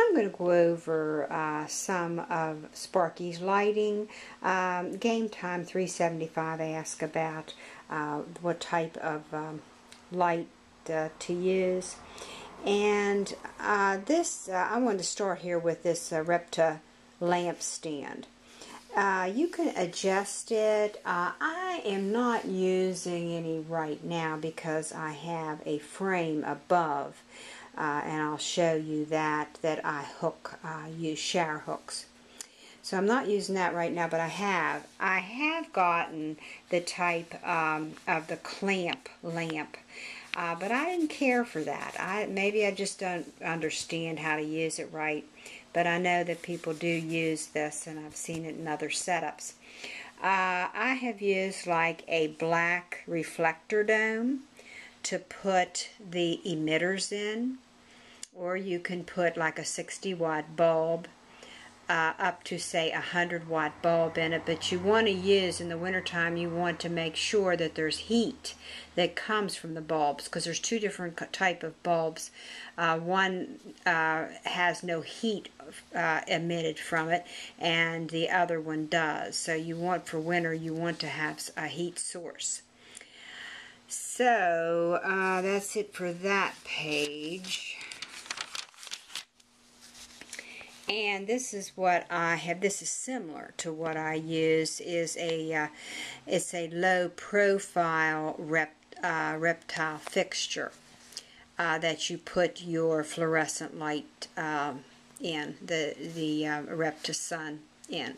I'm going to go over some of Sparky's lighting. Game Time 375 asked about what type of light to use. And I wanted to start here with this reptile lamp stand. You can adjust it. I am not using any right now because I have a frame above, and I'll show you that I use shower hooks. So I'm not using that right now, but I have gotten the type of the clamp lamp. But I didn't care for that. Maybe I just don't understand how to use it right. But I know that people do use this, and I've seen it in other setups. I have used like a black reflector dome to put the emitters in. Or you can put like a 60-watt bulb up to say a 100-watt bulb in it, but you want to use, in the wintertime, you want to make sure that there's heat that comes from the bulbs, because there's two different type of bulbs. One has no heat emitted from it, and the other one does. So you want, for winter, you want to have a heat source. So that's it for that page. And this is what I have. This is similar to what I use. It's a low profile reptile fixture that you put your fluorescent light in, the reptisun in.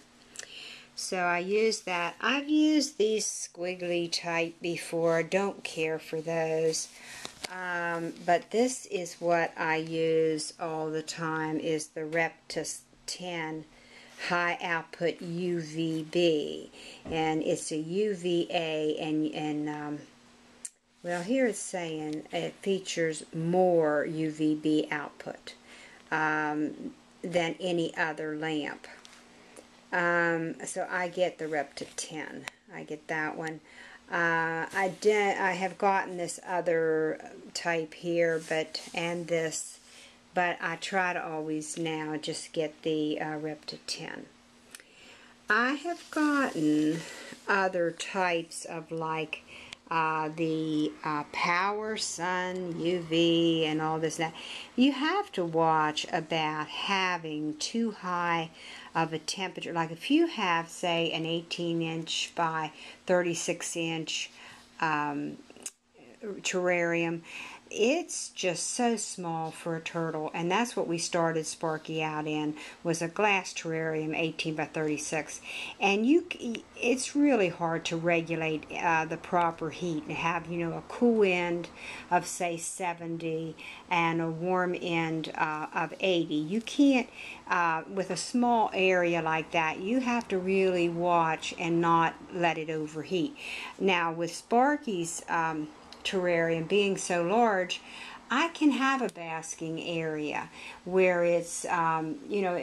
So I use that. I've used these squiggly type before. Don't care for those. But this is what I use all the time, is the reptisun high output UVB, and it's a UVA, and well, here it's saying it features more UVB output than any other lamp. So I get the reptisun. I get that one. I have gotten this other type here, but I try to always now just get the reptisun. I have gotten other types of like the power sun UV and all this and that. You have to watch about having too high of a temperature. Like if you have, say, an 18-inch by 36-inch terrarium, it's just so small for a turtle, and that's what we started Sparky out in, was a glass terrarium 18 by 36, and it's really hard to regulate the proper heat and have, you know, a cool end of say 70 and a warm end of 80. You can't, with a small area like that, you have to really watch and not let it overheat. Now with Sparky's terrarium being so large, I can have a basking area where it's you know,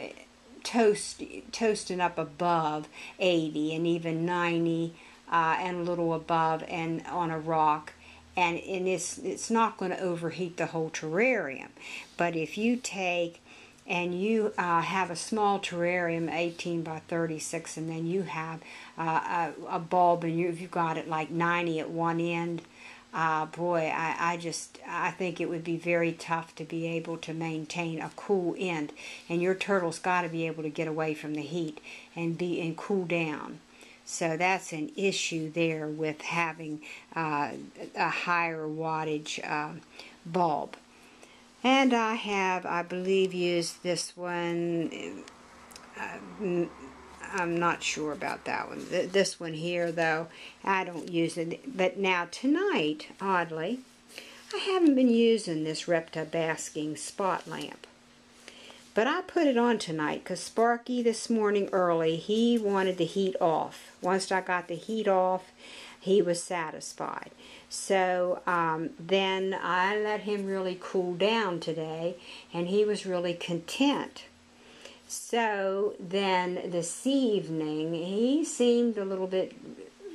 toasting up above 80 and even 90 and a little above and on a rock, and it's not going to overheat the whole terrarium. But if you take and you have a small terrarium 18 by 36, and then you have a bulb, and you've got it like 90 at one end, boy, I think it would be very tough to be able to maintain a cool end, and your turtle's got to be able to get away from the heat and cool down. So that's an issue there with having a higher wattage bulb. And I have, I believe, used this one. I'm not sure about that one. This one here, though, I don't use it. But now tonight, oddly, I haven't been using this reptile basking spot lamp. But I put it on tonight because Sparky this morning early, he wanted the heat off. Once I got the heat off, he was satisfied. So then I let him really cool down today, and he was really content. So then this evening, he seemed a little bit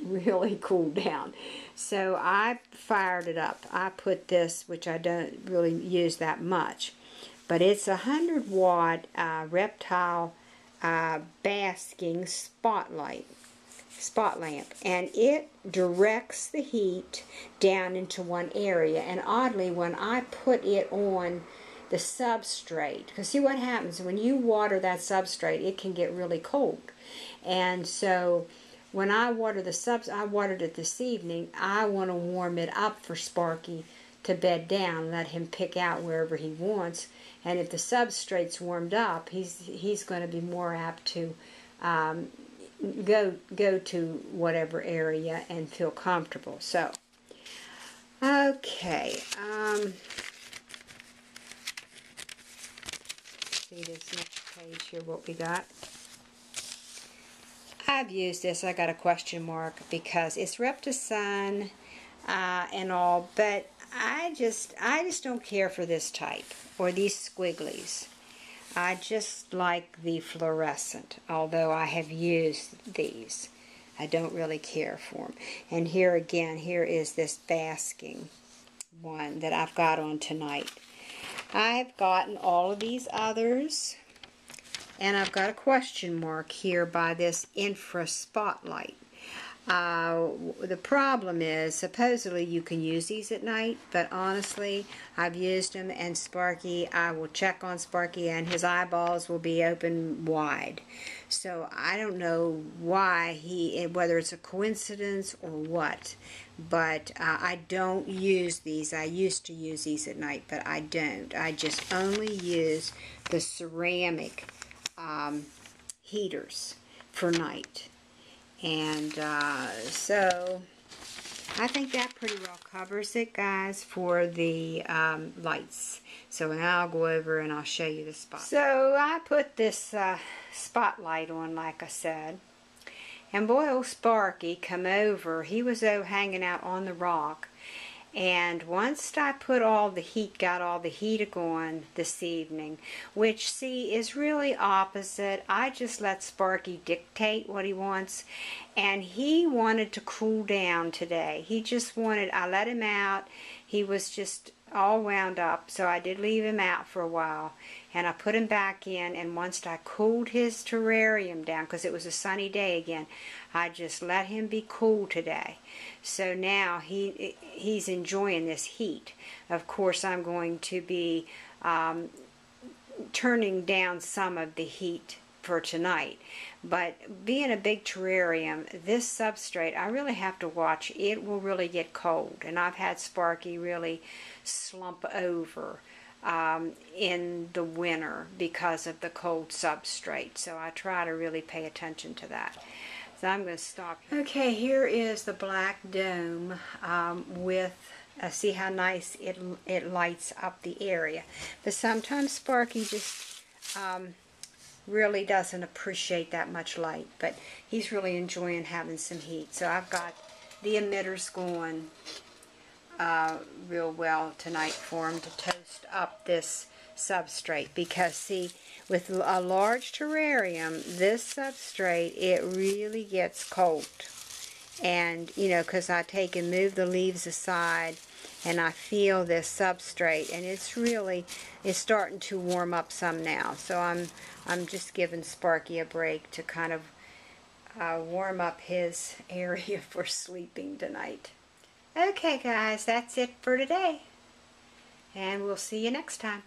really cooled down. So I fired it up. I put this, which I don't really use that much, but it's a 100-watt reptile basking spot lamp, and it directs the heat down into one area. And oddly, when I put it on the substrate, because see what happens when you water that substrate, it can get really cold. And so when I water I watered it this evening, I want to warm it up for Sparky to bed down, let him pick out wherever he wants. And if the substrate's warmed up, he's going to be more apt to go to whatever area and feel comfortable. So, okay. See this next page here, what we got. I've used this. I got a question mark because it's reptisun and all, but I just don't care for this type or these squigglies. I just like the fluorescent, although I have used these. I don't really care for them. And here again, here is this basking one that I've got on tonight. I have gotten all of these others, and I've got a question mark here by this infra spotlight. The problem is, supposedly you can use these at night, but honestly, I've used them, and Sparky, I will check on Sparky, and his eyeballs will be open wide. So I don't know why whether it's a coincidence or what, but I don't use these. I used to use these at night, but I don't. I just only use the ceramic heaters for night. And so I think that pretty well covers it, guys, for the lights. So now I'll go over and I'll show you the spot. So I put this spotlight on, like I said, and boy, old Sparky come over. He was hanging out on the rock. And once I got all the heat going this evening, which, see, is really opposite. I just let Sparky dictate what he wants, and he wanted to cool down today. He just wanted, I let him out. He was just all wound up, so I did leave him out for a while, and I put him back in, and once I cooled his terrarium down, because it was a sunny day again, I just let him be cool today. So now he's enjoying this heat. Of course, I'm going to be turning down some of the heat for tonight. But being a big terrarium, this substrate, I really have to watch. It will really get cold. And I've had Sparky really slump over in the winter because of the cold substrate. So I try to really pay attention to that. So I'm going to stop here. Okay, here is the black dome with, see how nice it lights up the area. But sometimes Sparky just really doesn't appreciate that much light. But he's really enjoying having some heat. So I've got the emitters going real well tonight for him to toast up this substrate, because see, with a large terrarium, this substrate, it really gets cold. And you know, because I take and move the leaves aside and I feel this substrate, and it's starting to warm up some now. So I'm just giving Sparky a break to kind of warm up his area for sleeping tonight. Okay guys, that's it for today, and we'll see you next time.